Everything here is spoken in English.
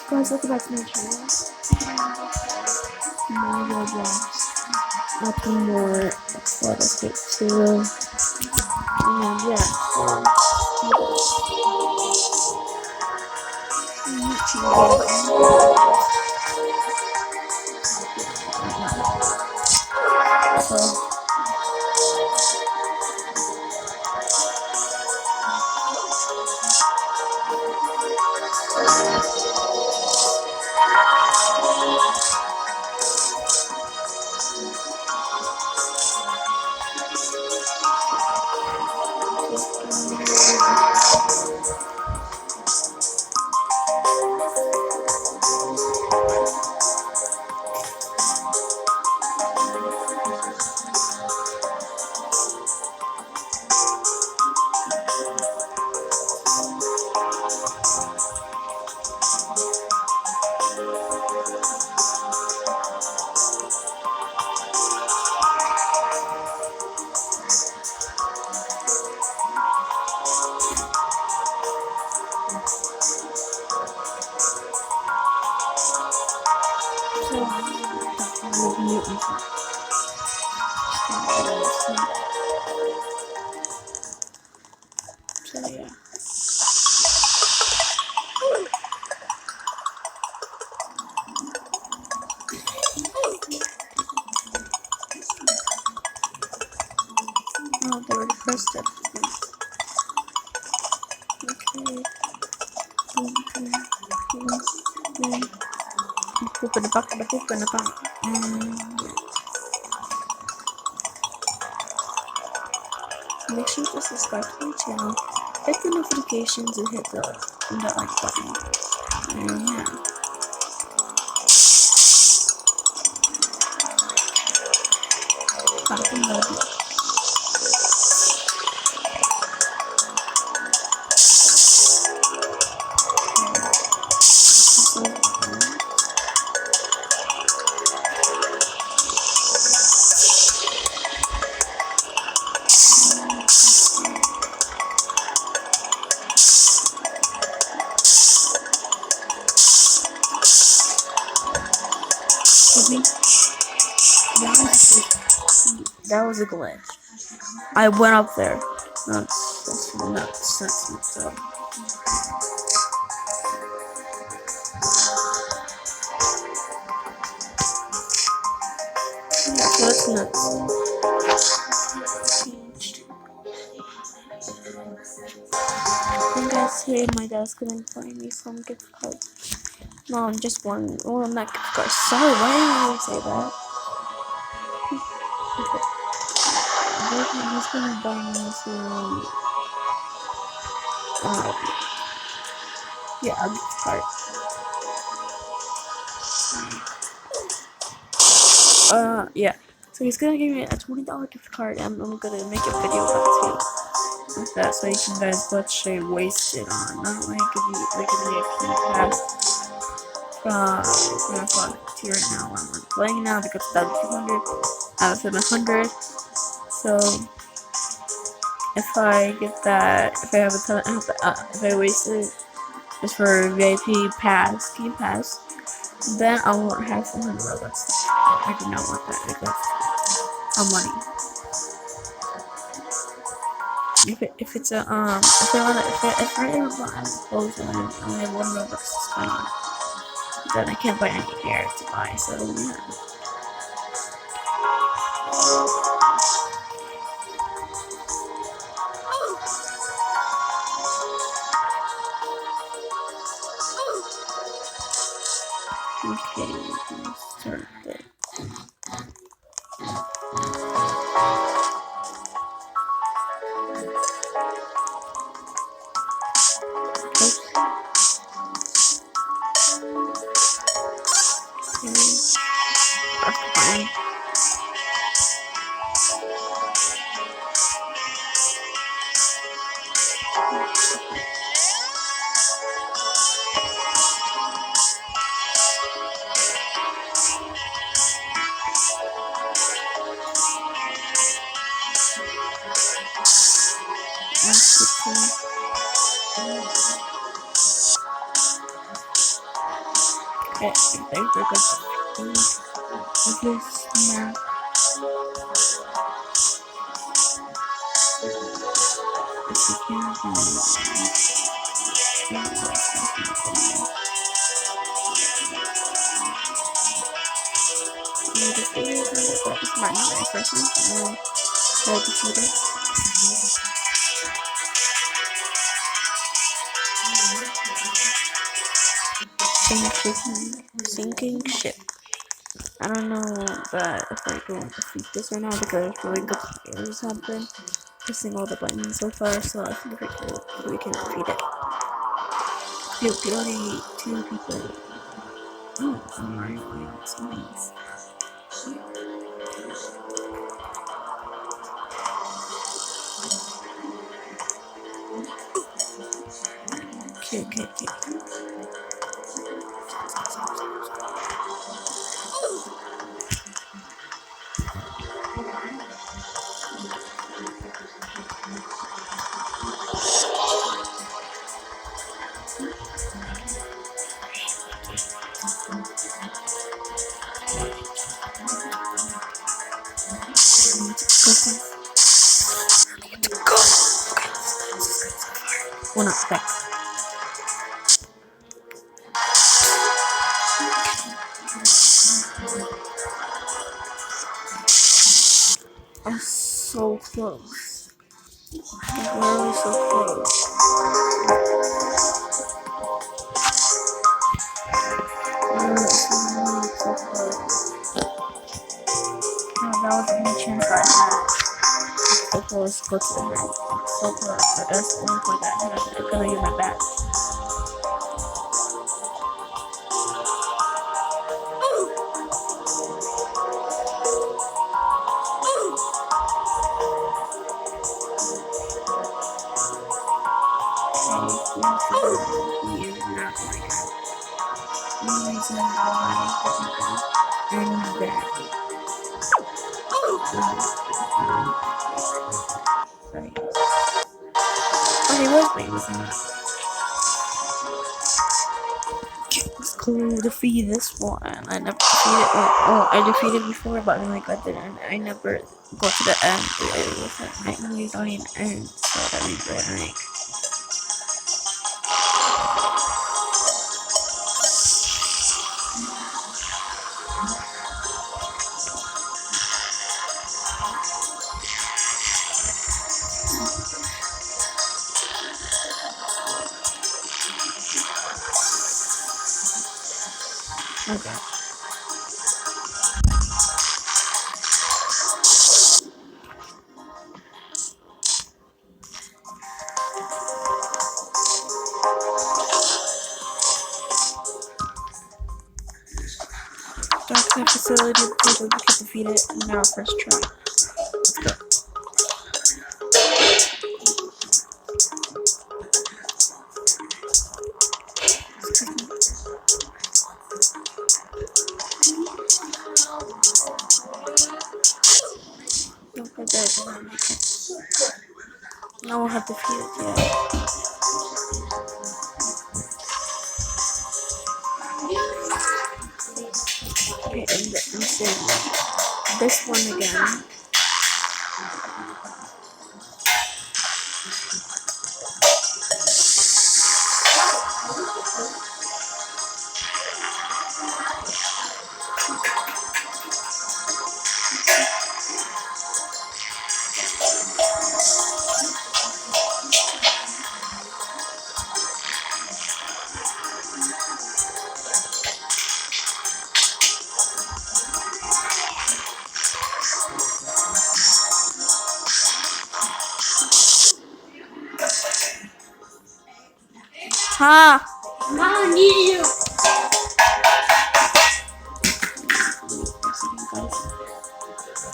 Guys, welcome back to my channel. More Roblox. Nothing more. Let us get to. And yeah, so yeah. Oh, they already pressed it. Okay. Hoop in the bucket, hoop in the bucket. Make sure to subscribe to my channel, hit the notifications, and hit the like button. And yeah. Back in Roblox. That was a glitch. I went up there. That's nuts. That's messed up. Yeah, that's nuts. And guys, today my dad's gonna buy me some gift cards. No, just one. Well, not gift cards. Sorry, why did I say that? He's gonna buy me some. Yeah, a gift card. Yeah. So he's gonna give me a $20 gift card, and I'm gonna make a video about it too. Like that, so you can guys watch I waste it on. Not like give me a key pass from Roblox right now. I'm playing now because that's 200 out of 700. So if I get that, if I have a ton, if I waste it just for VIP pass, game pass, then I won't have 700 Robux. I do not want that because of money. If it's a if I ever buy clothes and I only have 1 Robux to spend on, then I can't buy any gear to buy. So yeah. Okay, let's start this. Okay, there's a good with this map. If you can, it's not my person. So defeated. Sinking ship. I don't know that if I go defeat this right now because really good players have been pressing all the buttons so far, so I think we can defeat it. Only 2 people. Oh, Mario playing this nice. Okay. Go! Well, not back. I'm so close. I'm really so close. I'm so close. Oh, that was the only chance I had. So close, go to the hand. So close, but that's the only point that I had. I'm gonna use my back. He is not going to. The reason why and that. Sorry. Oh, he was playing with me. Let's go defeat this one. I never defeated. I defeated before, but then like I didn't. I never got to the end. It was like I only got an end, so that means like. Okay. Dark facility, please we can defeat it in our first try. Let's go. Don't forget I won't have defeated yet. Okay, and this one again. Ha! Mom, I need you.